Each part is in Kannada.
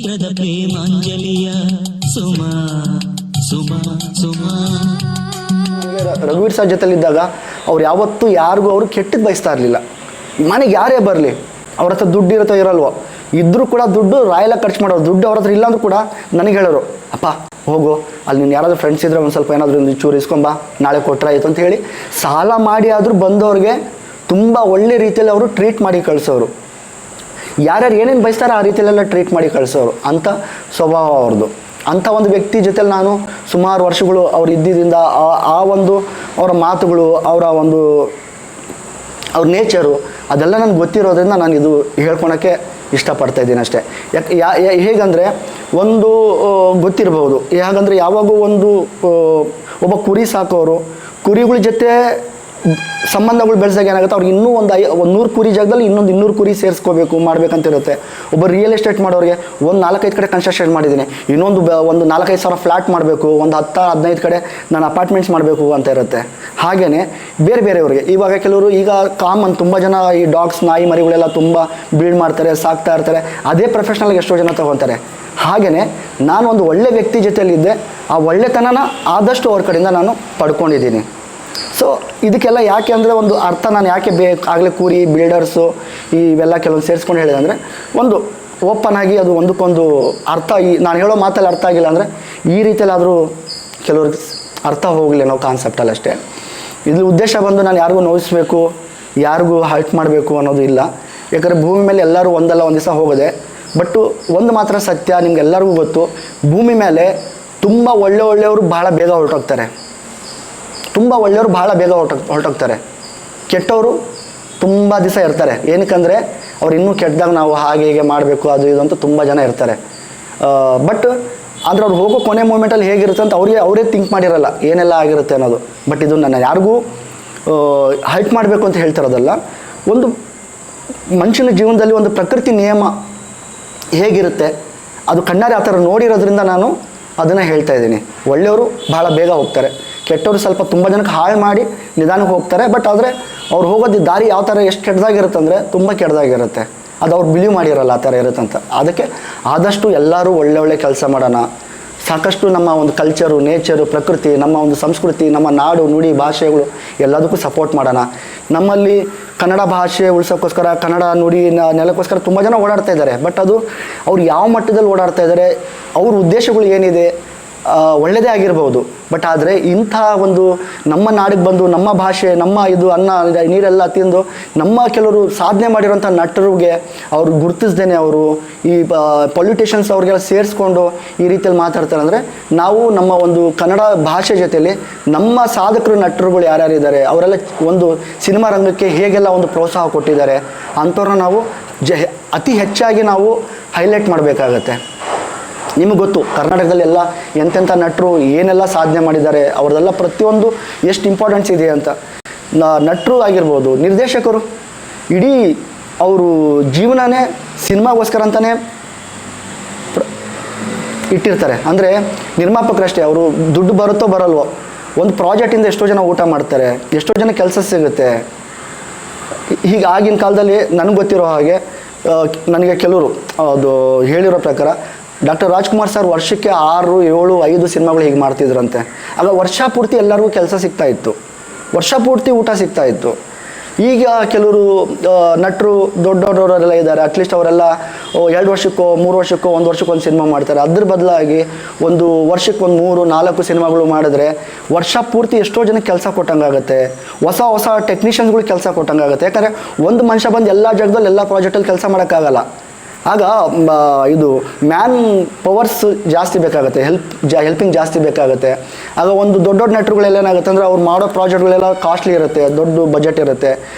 ಚಿತ್ರದ ಪ್ರೇಮಾಂಜಲಿಯ ಸುಮಾ ಸುಮಾ ಸುಮಾ. ರಘುವೀರ್ ಸರ್ ಜೊತೆಲಿದ್ದಾಗ ಅವ್ರು ಯಾವತ್ತೂ ಯಾರಿಗೂ ಅವರು ಕೆಟ್ಟದ್ದು ಬಯಸ್ತಾ ಇರಲಿಲ್ಲ. ಮನೆಗೆ ಯಾರೇ ಬರಲಿ, ಅವ್ರ ಹತ್ರ ದುಡ್ಡು ಇರುತ್ತೋ ಇರಲ್ವೋ, ಇದ್ದರೂ ಕೂಡ ದುಡ್ಡು ರಾಯಲಾಗಿ ಖರ್ಚು ಮಾಡೋರು. ದುಡ್ಡು ಅವ್ರ ಹತ್ರ ಇಲ್ಲಾಂದ್ರೂ ಕೂಡ ನನಗೆ ಹೇಳೋರು, ಅಪ್ಪ ಹೋಗು ಅಲ್ಲಿ ನೀನು ಯಾರಾದರೂ ಫ್ರೆಂಡ್ಸ್ ಇದ್ದರೆ ಒಂದು ಸ್ವಲ್ಪ ಏನಾದರೂ ಒಂದು ಚೂರು ಇಸ್ಕೊಂಬ, ನಾಳೆ ಕೊಟ್ಟರಾಯಿತು ಅಂತ ಹೇಳಿ ಸಾಲ ಮಾಡಿ ಆದರೂ ಬಂದವ್ರಿಗೆ ತುಂಬ ಒಳ್ಳೆ ರೀತಿಯಲ್ಲಿ ಅವರು ಟ್ರೀಟ್ ಮಾಡಿ ಕಳಿಸೋರು. ಯಾರ್ಯಾರು ಏನೇನು ಬಯಸ್ತಾರೋ ಆ ರೀತಿಯಲ್ಲೆಲ್ಲ ಟ್ರೀಟ್ ಮಾಡಿ ಕಳಿಸೋರು. ಅಂಥ ಸ್ವಭಾವ ಅವ್ರದ್ದು. ಅಂಥ ಒಂದು ವ್ಯಕ್ತಿ ಜೊತೆಲಿ ನಾನು ಸುಮಾರು ವರ್ಷಗಳು ಅವ್ರು ಇದ್ದಿದ್ದರಿಂದ ಆ ಒಂದು ಅವರ ಮಾತುಗಳು, ಅವರ ಒಂದು ಅವ್ರ ನೇಚರು ಅದೆಲ್ಲ ನನಗೆ ಗೊತ್ತಿರೋದ್ರಿಂದ ನಾನು ಇದು ಹೇಳ್ಕೊಳಕ್ಕೆ ಇಷ್ಟಪಡ್ತಾ ಇದ್ದೀನಿ ಅಷ್ಟೇ. ಹೇಗಂದರೆ ಒಂದು ಗೊತ್ತಿರಬಹುದು, ಹೇಗಂದರೆ ಯಾವಾಗೂ ಒಬ್ಬ ಕುರಿ ಸಾಕೋರು ಕುರಿಗಳ ಜೊತೆ ಸಂಬಂಧಗಳು ಬೆಳೆಸಾಗ ಏನಾಗುತ್ತೆ, ಅವ್ರಿಗೆ ಇನ್ನೂ ಒಂದು 100 ಕುರಿ ಜಾಗದಲ್ಲಿ ಇನ್ನೊಂದು 200 ಕುರಿ ಸೇರಿಸ್ಕೋಬೇಕು ಮಾಡಬೇಕಂತಿರುತ್ತೆ. ಒಬ್ಬ ರಿಯಲ್ ಎಸ್ಟೇಟ್ ಮಾಡೋರಿಗೆ ಒಂದು 4-5 ಕಡೆ ಕನ್ಸ್ಟ್ರಕ್ಷನ್ ಮಾಡಿದ್ದೀನಿ, ಇನ್ನೊಂದು 4-5 ಸಾವಿರ ಫ್ಲ್ಯಾಟ್ ಮಾಡಬೇಕು, ಒಂದು 10-15 ಕಡೆ ನಾನು ಅಪಾರ್ಟ್ಮೆಂಟ್ಸ್ ಮಾಡಬೇಕು ಅಂತ ಇರುತ್ತೆ. ಹಾಗೆಯೇ ಬೇರೆ ಬೇರೆಯವ್ರಿಗೆ ಇವಾಗ ಕೆಲವರು ಈಗ ಕಾಮನ್ ತುಂಬ ಜನ ಈ ಡಾಗ್ಸ್ ನಾಯಿ ಮರಿಗಳೆಲ್ಲ ತುಂಬ ಬ್ರೀಡ್ ಮಾಡ್ತಾರೆ, ಸಾಕ್ತಾ ಇರ್ತಾರೆ, ಅದೇ ಪ್ರೊಫೆಷ್ನಲ್ಗೆ ಎಷ್ಟೋ ಜನ ತೊಗೊತಾರೆ. ಹಾಗೆಯೇ ನಾನು ಒಂದು ಒಳ್ಳೆ ವ್ಯಕ್ತಿ ಜೊತೆಯಲ್ಲಿದ್ದೆ, ಆ ಒಳ್ಳೆತನನ ಆದಷ್ಟು ಅವ್ರ ಕಡೆಯಿಂದ ನಾನು ಪಡ್ಕೊಂಡಿದ್ದೀನಿ. ಸೊ ಇದಕ್ಕೆಲ್ಲ ಯಾಕೆ ಅಂದರೆ ಒಂದು ಅರ್ಥ ನಾನು ಯಾಕೆ ಆಗಲೇ ಕೂರಿ ಬಿಲ್ಡರ್ಸು ಇವೆಲ್ಲ ಕೆಲವೊಂದು ಸೇರಿಸ್ಕೊಂಡು ಹೇಳಿದೆ ಅಂದರೆ, ಒಂದು ಓಪನ್ ಆಗಿ ಅದು ಒಂದಕ್ಕೊಂದು ಅರ್ಥ ನಾನು ಹೇಳೋ ಮಾತಲ್ಲಿ ಅರ್ಥ ಆಗಿಲ್ಲ ಅಂದರೆ ಈ ರೀತಿಯಲ್ಲಾದರೂ ಕೆಲವ್ರಿಗೆ ಅರ್ಥ ಹೋಗಲಿ ಅನ್ನೋ ಕಾನ್ಸೆಪ್ಟಲ್ಲಿ ಅಷ್ಟೇ. ಇದ್ರ ಉದ್ದೇಶ ಬಂದು ನಾನು ಯಾರಿಗೂ ನೋಯಿಸ್ಬೇಕು, ಯಾರಿಗೂ ಹರ್ಟ್ ಮಾಡಬೇಕು ಅನ್ನೋದು ಇಲ್ಲ. ಯಾಕಂದರೆ ಭೂಮಿ ಮೇಲೆ ಎಲ್ಲರೂ ಒಂದಲ್ಲ ಒಂದು ದಿವಸ ಹೋಗೋದೆ. ಬಟ್ಟು ಒಂದು ಮಾತ್ರ ಸತ್ಯ, ನಿಮ್ಗೆಲ್ಲರಿಗೂ ಗೊತ್ತು, ಭೂಮಿ ಮೇಲೆ ತುಂಬ ಒಳ್ಳೆಯವರು ಭಾಳ ಬೇಗ ಹೊರಟೋಗ್ತಾರೆ. ತುಂಬ ಒಳ್ಳೆಯವರು ಭಾಳ ಬೇಗ ಹೊರಟೋಗ್ತಾರೆ. ಕೆಟ್ಟವರು ತುಂಬ ದಿವಸ ಇರ್ತಾರೆ. ಏನಕ್ಕಂದರೆ ಅವ್ರು ಇನ್ನೂ ಕೆಟ್ಟದಾಗ ನಾವು ಹಾಗೆ ಹೀಗೆ ಮಾಡಬೇಕು ಅದು ಇದು ಅಂತ ತುಂಬ ಜನ ಇರ್ತಾರೆ. ಬಟ್ ಅಂದರೆ ಅವ್ರು ಹೋಗೋ ಕೊನೆ ಮೂಮೆಂಟಲ್ಲಿ ಹೇಗಿರುತ್ತೆ ಅಂತ ಅವರೇ ಥಿಂಕ್ ಮಾಡಿರಲ್ಲ ಏನೆಲ್ಲ ಆಗಿರುತ್ತೆ ಅನ್ನೋದು. ಬಟ್ ಇದು ನನ್ನ ಯಾರಿಗೂ ಹೈಟ್ ಮಾಡಬೇಕು ಅಂತ ಹೇಳ್ತಿರೋದಲ್ಲ. ಒಂದು ಮನುಷ್ಯನ ಜೀವನದಲ್ಲಿ ಒಂದು ಪ್ರಕೃತಿ ನಿಯಮ ಹೇಗಿರುತ್ತೆ ಅದು ಕಣ್ಣಾರೆ ಆ ಥರ ನೋಡಿರೋದ್ರಿಂದ ನಾನು ಅದನ್ನು ಹೇಳ್ತಾ ಇದ್ದೀನಿ. ಒಳ್ಳೆಯವರು ಭಾಳ ಬೇಗ ಹೋಗ್ತಾರೆ, ಕೆಟ್ಟವರು ಸ್ವಲ್ಪ ತುಂಬ ಜನಕ್ಕೆ ಹಾಳು ಮಾಡಿ ನಿಧಾನಕ್ಕೆ ಹೋಗ್ತಾರೆ. ಬಟ್ ಆದರೆ ಅವ್ರು ಹೋಗೋದು ದಾರಿ ಯಾವ ಥರ ಎಷ್ಟು ಕೆಟ್ಟದಾಗಿರುತ್ತೆ ಅಂದರೆ ತುಂಬ ಕೆಟ್ಟದಾಗಿರುತ್ತೆ. ಅದು ಅವ್ರು ಬಿಲೀವ್ ಮಾಡಿರಲ್ಲ ಆ ಥರ ಇರುತ್ತೆ ಅಂತ. ಅದಕ್ಕೆ ಆದಷ್ಟು ಎಲ್ಲರೂ ಒಳ್ಳೆ ಕೆಲಸ ಮಾಡೋಣ. ಸಾಕಷ್ಟು ನಮ್ಮ ಒಂದು ಕಲ್ಚರು, ನೇಚರು, ಪ್ರಕೃತಿ, ನಮ್ಮ ಒಂದು ಸಂಸ್ಕೃತಿ, ನಮ್ಮ ನಾಡು ನುಡಿ ಭಾಷೆಗಳು ಎಲ್ಲದಕ್ಕೂ ಸಪೋರ್ಟ್ ಮಾಡೋಣ. ನಮ್ಮಲ್ಲಿ ಕನ್ನಡ ಭಾಷೆ ಉಳಿಸೋಕ್ಕೋಸ್ಕರ, ಕನ್ನಡ ನುಡಿ ನೆಲಕ್ಕೋಸ್ಕರ ತುಂಬ ಜನ ಓಡಾಡ್ತಾ ಇದ್ದಾರೆ. ಬಟ್ ಅದು ಅವ್ರು ಯಾವ ಮಟ್ಟದಲ್ಲಿ ಓಡಾಡ್ತಾ ಇದ್ದಾರೆ, ಅವ್ರ ಉದ್ದೇಶಗಳು ಏನಿದೆ, ಒಳ್ಳೆಯದೇ ಆಗಿರ್ಬೋದು. ಬಟ್ ಆದರೆ ಇಂಥ ಒಂದು ನಮ್ಮ ನಾಡಿಗೆ ಬಂದು ನಮ್ಮ ಭಾಷೆ, ನಮ್ಮ ಇದು ಅನ್ನ ನೀರೆಲ್ಲ ತಿಂದು ನಮ್ಮ ಕೆಲವರು ಸಾಧನೆ ಮಾಡಿರೋಂಥ ನಟರಿಗೆ ಅವ್ರು ಗುರುತಿಸ್ದೇನೆ ಅವರು ಈ ಪೊಲಿಟಿಷಿಯನ್ಸ್ ಅವ್ರಿಗೆಲ್ಲ ಸೇರಿಸ್ಕೊಂಡು ಈ ರೀತಿಯಲ್ಲಿ ಮಾತಾಡ್ತಾರೆ. ಅಂದರೆ ನಾವು ನಮ್ಮ ಒಂದು ಕನ್ನಡ ಭಾಷೆ ಜೊತೆಯಲ್ಲಿ ನಮ್ಮ ಸಾಧಕರು ನಟರುಗಳು ಯಾರ್ಯಾರಿದ್ದಾರೆ ಅವರೆಲ್ಲ ಒಂದು ಸಿನಿಮಾ ರಂಗಕ್ಕೆ ಹೇಗೆಲ್ಲ ಒಂದು ಪ್ರೋತ್ಸಾಹ ಕೊಟ್ಟಿದ್ದಾರೆ ಅಂಥವ್ರನ್ನ ನಾವು ಅತಿ ಹೆಚ್ಚಾಗಿ ನಾವು ಹೈಲೈಟ್ ಮಾಡಬೇಕಾಗತ್ತೆ. ನಿಮಗೆ ಗೊತ್ತು ಕರ್ನಾಟಕದಲ್ಲಿ ಎಲ್ಲ ಎಂತೆಂಥ ನಟರು ಏನೆಲ್ಲ ಸಾಧನೆ ಮಾಡಿದ್ದಾರೆ, ಅವ್ರದ್ದೆಲ್ಲ ಪ್ರತಿಯೊಂದು ಎಷ್ಟು ಇಂಪಾರ್ಟೆನ್ಸ್ ಇದೆ ಅಂತ. ನಟರು ಆಗಿರ್ಬೋದು, ನಿರ್ದೇಶಕರು ಇಡೀ ಅವರು ಜೀವನನೇ ಸಿನಿಮಾಗೋಸ್ಕರ ಅಂತಲೇ ಇಟ್ಟಿರ್ತಾರೆ. ಅಂದರೆ ನಿರ್ಮಾಪಕರಷ್ಟೇ, ಅವರು ದುಡ್ಡು ಬರುತ್ತೋ ಬರಲ್ವೋ ಒಂದು ಪ್ರಾಜೆಕ್ಟಿಂದ ಎಷ್ಟೋ ಜನ ಊಟ ಮಾಡ್ತಾರೆ, ಎಷ್ಟೋ ಜನ ಕೆಲಸ ಸಿಗುತ್ತೆ. ಹೀಗೆ ಆಗಿನ ಕಾಲದಲ್ಲಿ ನನಗೆ ಗೊತ್ತಿರೋ ಹಾಗೆ ನನಗೆ ಕೆಲವರು ಅದು ಹೇಳಿರೋ ಪ್ರಕಾರ ಡಾಕ್ಟರ್ ರಾಜ್ಕುಮಾರ್ ಸರ್ ವರ್ಷಕ್ಕೆ 6, 7, 5 ಸಿನಿಮಾಗಳು ಹೀಗೆ ಮಾಡ್ತಿದ್ರಂತೆ. ಆಗ ವರ್ಷ ಪೂರ್ತಿ ಎಲ್ಲರಿಗೂ ಕೆಲಸ ಸಿಗ್ತಾಯಿತ್ತು, ವರ್ಷ ಪೂರ್ತಿ ಊಟ ಸಿಗ್ತಾಯಿತ್ತು. ಈಗ ಕೆಲವರು ನಟರು ದೊಡ್ಡವರೆಲ್ಲ ಇದ್ದಾರೆ, ಅಟ್ಲೀಸ್ಟ್ ಅವರೆಲ್ಲ 2 ವರ್ಷಕ್ಕೋ 3 ವರ್ಷಕ್ಕೋ 1 ವರ್ಷಕ್ಕೊಂದು ಸಿನಿಮಾ ಮಾಡ್ತಾರೆ. ಅದ್ರ ಬದಲಾಗಿ ಒಂದು ವರ್ಷಕ್ಕೆ 3-4 ಸಿನಿಮಾಗಳು ಮಾಡಿದ್ರೆ ವರ್ಷ ಪೂರ್ತಿ ಎಷ್ಟೋ ಜನಕ್ಕೆ ಕೆಲಸ ಕೊಟ್ಟಂಗಾಗುತ್ತೆ, ಹೊಸ ಟೆಕ್ನಿಷಿಯನ್ಸ್ಗಳು ಕೆಲಸ ಕೊಟ್ಟಂಗಾಗುತ್ತೆ. ಯಾಕಂದರೆ ಒಂದು ಮನುಷ್ಯ ಬಂದು ಎಲ್ಲ ಜಾಗದಲ್ಲಿ ಎಲ್ಲ ಪ್ರಾಜೆಕ್ಟಲ್ಲಿ ಕೆಲಸ ಮಾಡೋಕ್ಕಾಗಲ್ಲ. ಆಗ ಇದು ಮ್ಯಾನ್ ಪವರ್ಸ್ ಜಾಸ್ತಿ ಬೇಕಾಗುತ್ತೆ, ಹೆಲ್ಪಿಂಗ್ ಜಾಸ್ತಿ ಬೇಕಾಗುತ್ತೆ. ಆಗ ಒಂದು ದೊಡ್ಡ ನಟರುಗಳೆಲ್ಲ ಏನಾಗುತ್ತೆ ಅಂದರೆ ಅವ್ರು ಮಾಡೋ ಪ್ರಾಜೆಕ್ಟ್ಗಳೆಲ್ಲ ಕಾಸ್ಟ್ಲಿ ಇರುತ್ತೆ, ದೊಡ್ಡ ಬಜೆಟ್ ಇರುತ್ತೆ.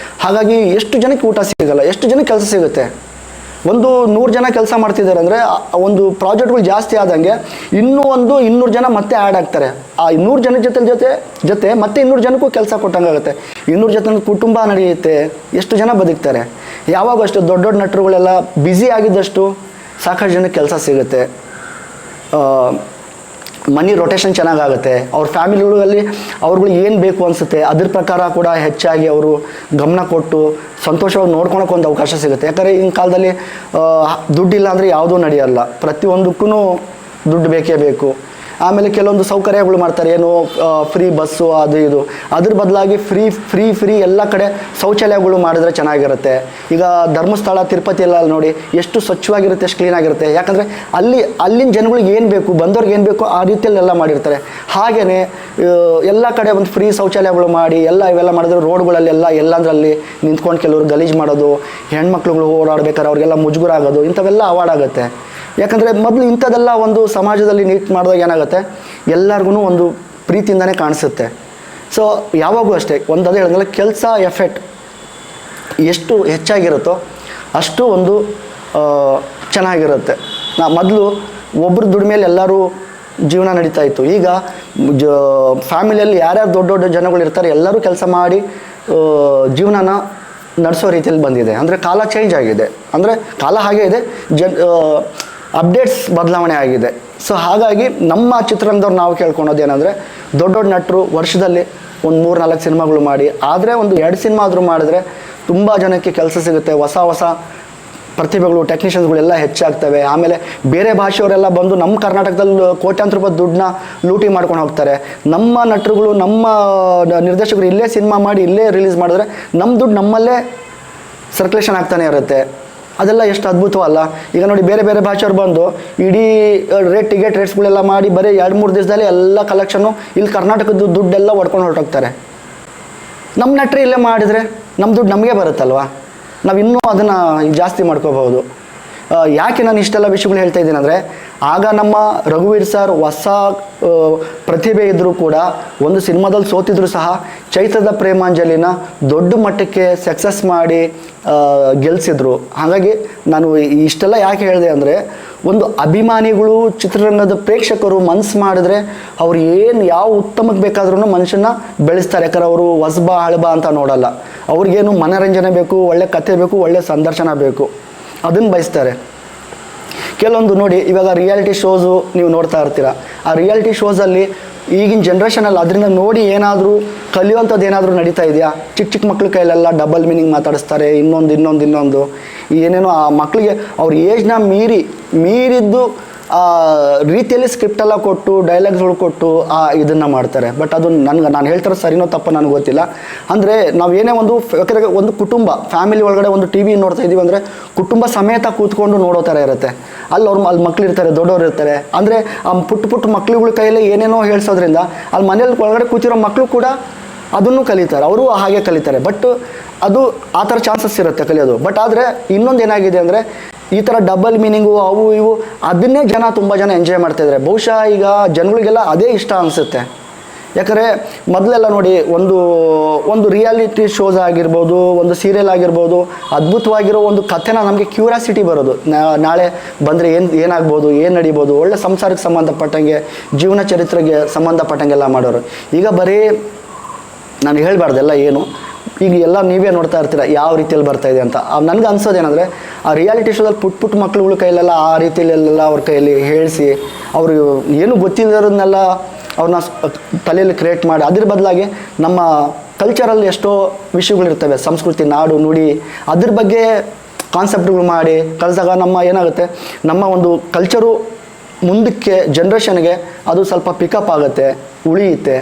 ಹಾಗಾಗಿ ಎಷ್ಟು ಜನಕ್ಕೆ ಊಟ ಸಿಗಲ್ಲ, ಎಷ್ಟು ಜನಕ್ಕೆ ಕೆಲಸ ಸಿಗುತ್ತೆ. ಒಂದು 100 ಜನ ಕೆಲಸ ಮಾಡ್ತಿದ್ದಾರೆ ಅಂದರೆ ಒಂದು ಪ್ರಾಜೆಕ್ಟ್ಗಳು ಜಾಸ್ತಿ ಆದಂಗೆ ಇನ್ನೂ 200 ಜನ ಮತ್ತೆ ಆ್ಯಡ್ ಆಗ್ತಾರೆ. ಆ 100 ಜನ ಜೊತೆ ಮತ್ತೆ 200 ಜನಕ್ಕೂ ಕೆಲಸ ಕೊಟ್ಟಂಗಾಗುತ್ತೆ. 200 ಜನ ಕುಟುಂಬ ನಡೆಯುತ್ತೆ, ಎಷ್ಟು ಜನ ಬದುಕ್ತಾರೆ. ಯಾವಾಗ ಅಷ್ಟು ದೊಡ್ಡ ನಟರುಗಳೆಲ್ಲ ಬ್ಯುಸಿ ಆಗಿದ್ದಷ್ಟು ಸಾಕಷ್ಟು ಜನಕ್ಕೆ ಕೆಲಸ ಸಿಗುತ್ತೆ. ಮನಿ ರೊಟೇಷನ್ ಚೆನ್ನಾಗಾಗುತ್ತೆ, ಅವ್ರ ಫ್ಯಾಮಿಲಿಗಳಲ್ಲಿ ಅವ್ರುಗಳು ಏನು ಬೇಕು ಅನಿಸುತ್ತೆ ಅದ್ರ ಪ್ರಕಾರ ಕೂಡ ಹೆಚ್ಚಾಗಿ ಅವರು ಗಮನ ಕೊಟ್ಟು ಸಂತೋಷವಾಗಿ ನೋಡ್ಕೊಳಕ್ಕೆ ಒಂದು ಅವಕಾಶ ಸಿಗುತ್ತೆ. ಯಾಕಂದರೆ ಈಗಿನ ಕಾಲದಲ್ಲಿ ದುಡ್ಡಿಲ್ಲ ಅಂದರೆ ಯಾವುದೂ ನಡೆಯಲ್ಲ, ಪ್ರತಿಯೊಂದಕ್ಕೂ ದುಡ್ಡು ಬೇಕೇ ಬೇಕು. ಆಮೇಲೆ ಕೆಲವೊಂದು ಸೌಕರ್ಯಗಳು ಮಾಡ್ತಾರೆ, ಏನು ಫ್ರೀ ಬಸ್ಸು ಅದು ಇದು, ಅದ್ರ ಬದಲಾಗಿ ಫ್ರೀ ಎಲ್ಲ ಕಡೆ ಶೌಚಾಲಯಗಳು ಮಾಡಿದ್ರೆ ಚೆನ್ನಾಗಿರುತ್ತೆ. ಈಗ ಧರ್ಮಸ್ಥಳ ತಿರುಪತಿ ಎಲ್ಲ ನೋಡಿ ಎಷ್ಟು ಸ್ವಚ್ಛವಾಗಿರುತ್ತೆ, ಎಷ್ಟು ಕ್ಲೀನಾಗಿರುತ್ತೆ. ಯಾಕಂದರೆ ಅಲ್ಲಿನ ಜನಗಳಿಗೆ ಏನು ಬೇಕು, ಬಂದವ್ರಿಗೆ ಏನು ಬೇಕು ಆ ರೀತಿಯಲ್ಲೆಲ್ಲ ಮಾಡಿರ್ತಾರೆ. ಹಾಗೆಯೇ ಎಲ್ಲ ಕಡೆ ಒಂದು ಫ್ರೀ ಶೌಚಾಲಯಗಳು ಮಾಡಿ ಇವೆಲ್ಲ ಮಾಡಿದ್ರೆ ರೋಡ್ಗಳಲ್ಲೆಲ್ಲ ಎಲ್ಲಂದ್ರಲ್ಲಿ ನಿಂತ್ಕೊಂಡು ಕೆಲವರು ಗಲೀಜು ಮಾಡೋದು, ಹೆಣ್ಮಕ್ಳುಗಳು ಓಡಾಡ್ಬೇಕಾದ್ರೆ ಅವ್ರಿಗೆಲ್ಲ ಮುಜುಗರ ಆಗೋದು, ಇಂಥವೆಲ್ಲ ಅವಾಯ್ಡ್ ಆಗುತ್ತೆ. ಯಾಕಂದರೆ ಮೊದಲು ಇಂಥದ್ದೆಲ್ಲ ಒಂದು ಸಮಾಜದಲ್ಲಿ ನೀಟ್ ಮಾಡಿದಾಗ ಏನಾಗುತ್ತೆ, ಎಲ್ಲರಿಗೂ ಒಂದು ಪ್ರೀತಿಯಿಂದನೇ ಕಾಣಿಸುತ್ತೆ. ಸೊ ಯಾವಾಗೂ ಅಷ್ಟೇ ಅದೇ ಹೇಳಿದ್ಮೇಲೆ ಕೆಲಸ ಎಫೆಕ್ಟ್ ಎಷ್ಟು ಹೆಚ್ಚಾಗಿರುತ್ತೋ ಅಷ್ಟು ಒಂದು ಚೆನ್ನಾಗಿರುತ್ತೆ. ಮೊದಲು ಒಬ್ಬರು ದುಡಿಮೇಲೆ ಎಲ್ಲರೂ ಜೀವನ ನಡೀತಾ ಇತ್ತು. ಈಗ ಫ್ಯಾಮಿಲಿಯಲ್ಲಿ ಯಾರ್ಯಾರು ದೊಡ್ಡ ದೊಡ್ಡ ಜನಗಳು ಇರ್ತಾರೆ ಎಲ್ಲರೂ ಕೆಲಸ ಮಾಡಿ ಜೀವನನ ನಡೆಸೋ ರೀತಿಯಲ್ಲಿ ಬಂದಿದೆ. ಅಂದರೆ ಕಾಲ ಚೇಂಜ್ ಆಗಿದೆ, ಅಂದರೆ ಕಾಲ ಹಾಗೇ ಇದೆ, ಅಪ್ಡೇಟ್ಸ್ ಬದಲಾವಣೆ ಆಗಿದೆ. ಸೊ ಹಾಗಾಗಿ ನಮ್ಮ ಚಿತ್ರರಂಗದವ್ರು ನಾವು ಕೇಳ್ಕೊಳೋದೇನೆಂದರೆ ದೊಡ್ಡ ನಟರು ವರ್ಷದಲ್ಲಿ ಒಂದು 3-4 ಸಿನಿಮಾಗಳು ಮಾಡಿ, ಆದರೆ ಒಂದು 2 ಸಿನಿಮಾ ಆದರೂ ಮಾಡಿದ್ರೆ ತುಂಬ ಜನಕ್ಕೆ ಕೆಲಸ ಸಿಗುತ್ತೆ. ಹೊಸ ಪ್ರತಿಭೆಗಳು ಟೆಕ್ನಿಷಿಯನ್ಸ್ಗಳೆಲ್ಲ ಹೆಚ್ಚಾಗ್ತವೆ. ಆಮೇಲೆ ಬೇರೆ ಭಾಷೆಯವರೆಲ್ಲ ಬಂದು ನಮ್ಮ ಕರ್ನಾಟಕದಲ್ಲಿ ಕೋಟ್ಯಾಂತರ ರೂಪಾಯಿ ದುಡ್ಡನ್ನ ಲೂಟಿ ಮಾಡ್ಕೊಂಡು ಹೋಗ್ತಾರೆ. ನಮ್ಮ ನಟರುಗಳು ನಮ್ಮ ನಿರ್ದೇಶಕರು ಇಲ್ಲೇ ಸಿನಿಮಾ ಮಾಡಿ ಇಲ್ಲೇ ರಿಲೀಸ್ ಮಾಡಿದ್ರೆ ನಮ್ಮ ದುಡ್ಡು ನಮ್ಮಲ್ಲೇ ಸರ್ಕ್ಯುಲೇಷನ್ ಆಗ್ತಾನೆ ಇರುತ್ತೆ. ಅದೆಲ್ಲ ಎಷ್ಟು ಅದ್ಭುತವಲ್ಲ. ಈಗ ನೋಡಿ ಬೇರೆ ಭಾಷೆಯವ್ರು ಬಂದು ಇಡೀ ಟಿಕೆಟ್ ರೇಟ್ಸ್ಗಳೆಲ್ಲ ಮಾಡಿ ಬರೀ 2-3 ದಿವಸದಲ್ಲಿ ಎಲ್ಲ ಕಲೆಕ್ಷನ್ನು ಇಲ್ಲಿ ಕರ್ನಾಟಕದ ದುಡ್ಡೆಲ್ಲ ಹೊಡ್ಕೊಂಡು ಹೊರಟೋಗ್ತಾರೆ. ನಮ್ಮ ನಟರು ಇಲ್ಲೇ ಮಾಡಿದರೆ ನಮ್ಮ ದುಡ್ಡು ನಮಗೆ ಬರುತ್ತಲ್ವ, ನಾವು ಇನ್ನೂ ಅದನ್ನು ಜಾಸ್ತಿ ಮಾಡ್ಕೋಬಹುದು. ಯಾಕೆ ನಾನು ಇಷ್ಟೆಲ್ಲ ವಿಷಯಗಳು ಹೇಳ್ತಾ ಇದ್ದೀನಿ ಅಂದರೆ, ಆಗ ನಮ್ಮ ರಘುವೀರ್ ಸರ್ ಹೊಸ ಪ್ರತಿಭೆ ಇದ್ದರೂ ಕೂಡ ಒಂದು ಸಿನಿಮಾದಲ್ಲಿ ಸೋತಿದ್ರು ಸಹ ಚೈತ್ರದ ಪ್ರೇಮಾಂಜಲಿನ ದೊಡ್ಡ ಮಟ್ಟಕ್ಕೆ ಸಕ್ಸಸ್ ಮಾಡಿ ಗೆಲ್ಲಿಸಿದ್ರು. ಹಾಗಾಗಿ ನಾನು ಇಷ್ಟೆಲ್ಲ ಯಾಕೆ ಹೇಳಿದೆ ಅಂದರೆ, ಒಂದು ಅಭಿಮಾನಿಗಳು ಚಿತ್ರರಂಗದ ಪ್ರೇಕ್ಷಕರು ಮನಸ್ಸು ಮಾಡಿದ್ರೆ ಅವ್ರು ಯಾವ ಉತ್ತಮಕ್ಕೆ ಬೇಕಾದ್ರೂ ಮನುಷ್ಯನ ಬೆಳೆಸ್ತಾರೆ. ಯಾಕಂದ್ರೆ ಅವರು ಹೊಸಬ ಹಳಬ ಅಂತ ನೋಡಲ್ಲ, ಅವ್ರಿಗೇನು ಮನೋರಂಜನೆ ಬೇಕು, ಒಳ್ಳೆ ಕಥೆ ಬೇಕು, ಒಳ್ಳೆ ಸಂದರ್ಶನ ಬೇಕು, ಅದನ್ನು ಬಯಸ್ತಾರೆ. ಕೆಲವೊಂದು ನೋಡಿ ಇವಾಗ ರಿಯಾಲಿಟಿ ಶೋಸು ನೀವು ನೋಡ್ತಾ ಇರ್ತೀರ, ಆ ರಿಯಾಲಿಟಿ ಶೋಸಲ್ಲಿ ಈಗಿನ ಜನ್ರೇಷನಲ್ಲಿ ಅದರಿಂದ ನೋಡಿ ಏನಾದರೂ ಕಲಿಯುವಂಥದ್ದು ಏನಾದರೂ ನಡೀತಾ ಇದೆಯಾ? ಚಿಕ್ಕ ಮಕ್ಳ ಕೈಲೆಲ್ಲ ಡಬಲ್ ಮೀನಿಂಗ್ ಮಾತಾಡಿಸ್ತಾರೆ, ಇನ್ನೊಂದು ಏನೇನೋ ಆ ಮಕ್ಕಳಿಗೆ ಅವ್ರ ಏಜ್ನ ಮೀರಿದ್ದು ರೀತಿಯಲ್ಲಿ ಸ್ಕ್ರಿಪ್ಟೆಲ್ಲ ಕೊಟ್ಟು ಡೈಲಾಗ್ಸ್ಗಳು ಕೊಟ್ಟು ಇದನ್ನು ಮಾಡ್ತಾರೆ. ಬಟ್ ಅದು ನಾನು ಹೇಳ್ತಾರೆ ಸರಿನೋ ತಪ್ಪೋ ನನಗೆ ಗೊತ್ತಿಲ್ಲ. ಅಂದರೆ ನಾವು ಏನೇ ಯಾಕಂದರೆ ಒಂದು ಕುಟುಂಬ ಫ್ಯಾಮಿಲಿ ಒಳಗಡೆ ಒಂದು ಟಿ ವಿ ನೋಡ್ತಾ ಇದ್ದೀವಿ ಅಂದರೆ ಕುಟುಂಬ ಸಮೇತ ಕೂತ್ಕೊಂಡು ನೋಡೋ ಥರ ಇರುತ್ತೆ. ಅಲ್ಲಿ ಮಕ್ಳು ಇರ್ತಾರೆ, ದೊಡ್ಡವರು ಇರ್ತಾರೆ. ಅಂದರೆ ಆ ಪುಟ್ಟ ಮಕ್ಳುಗಳ ಕೈಯಲ್ಲಿ ಏನೇನೋ ಹೇಳ್ಸೋದ್ರಿಂದ ಅಲ್ಲಿ ಮನೇಲಿ ಒಳಗಡೆ ಕೂತಿರೋ ಮಕ್ಕಳು ಕೂಡ ಅದನ್ನು ಕಲಿತಾರೆ, ಅವರು ಹಾಗೆ ಕಲಿತಾರೆ. ಬಟ್ ಅದು ಆ ಥರ ಚಾನ್ಸಸ್ ಇರುತ್ತೆ ಕಲಿಯೋದು. ಬಟ್ ಆದರೆ ಇನ್ನೊಂದು ಏನಾಗಿದೆ ಅಂದರೆ, ಈ ಥರ ಡಬಲ್ ಮೀನಿಂಗು ಅವು ಇವು ಅದನ್ನೇ ತುಂಬ ಜನ ಎಂಜಾಯ್ ಮಾಡ್ತಾಯಿದ್ದಾರೆ. ಬಹುಶಃ ಈಗ ಜನಗಳಿಗೆಲ್ಲ ಅದೇ ಇಷ್ಟ ಅನಿಸುತ್ತೆ. ಯಾಕಂದರೆ ಮೊದಲೆಲ್ಲ ನೋಡಿ ಒಂದು ರಿಯಾಲಿಟಿ ಶೋಸ್ ಆಗಿರ್ಬೋದು, ಒಂದು ಸೀರಿಯಲ್ ಆಗಿರ್ಬೋದು, ಅದ್ಭುತವಾಗಿರೋ ಒಂದು ಕಥೆನ ನಮಗೆ ಕ್ಯೂರಿಯಾಸಿಟಿ ಬರೋದು, ನಾಳೆ ಬಂದರೆ ಏನಾಗ್ಬೋದು, ಏನು ನಡೀಬೋದು, ಒಳ್ಳೆ ಸಂಸಾರಕ್ಕೆ ಸಂಬಂಧಪಟ್ಟಂಗೆ, ಜೀವನ ಚರಿತ್ರೆಗೆ ಸಂಬಂಧಪಟ್ಟಂಗೆಲ್ಲ ಮಾಡೋರು. ಈಗ ಬರೀ ನಾನು ಹೇಳಬಾರ್ದೆಲ್ಲ ಏನು, ಈಗ ಎಲ್ಲ ನೀವೇ ನೋಡ್ತಾ ಇರ್ತೀರ ಯಾವ ರೀತಿಯಲ್ಲಿ ಬರ್ತಾಯಿದೆ ಅಂತ. ನನಗೆ ಅನ್ಸೋದೇನೆಂದರೆ, ಆ ರಿಯಾಲಿಟಿ ಶೋದಲ್ಲಿ ಪುಟ್ಟ ಮಕ್ಳುಗಳ ಕೈಲೆಲ್ಲ ಆ ರೀತಿಯಲ್ಲೆಲ್ಲ ಅವ್ರ ಕೈಯಲ್ಲಿ ಹೇಳಿಸಿ ಅವರು ಏನು ಗೊತ್ತಿಲ್ಲದರನ್ನೆಲ್ಲ ಅವ್ರನ್ನ ತಲೆಯಲ್ಲಿ ಕ್ರಿಯೇಟ್ ಮಾಡಿ, ಅದ್ರ ಬದಲಾಗಿ ನಮ್ಮ ಕಲ್ಚರಲ್ಲಿ ಎಷ್ಟೋ ವಿಷಯಗಳಿರ್ತವೆ, ಸಂಸ್ಕೃತಿ, ನಾಡು, ನುಡಿ, ಅದ್ರ ಬಗ್ಗೆ ಕಾನ್ಸೆಪ್ಟ್ಗಳು ಮಾಡಿ ಕಲಿಸಿದಾಗ ಏನಾಗುತ್ತೆ, ನಮ್ಮ ಒಂದು ಕಲ್ಚರು ಮುಂದಕ್ಕೆ ಜನ್ರೇಷನ್ಗೆ ಅದು ಸ್ವಲ್ಪ ಪಿಕಪ್ ಆಗುತ್ತೆ, ಉಳಿಯುತ್ತೆ.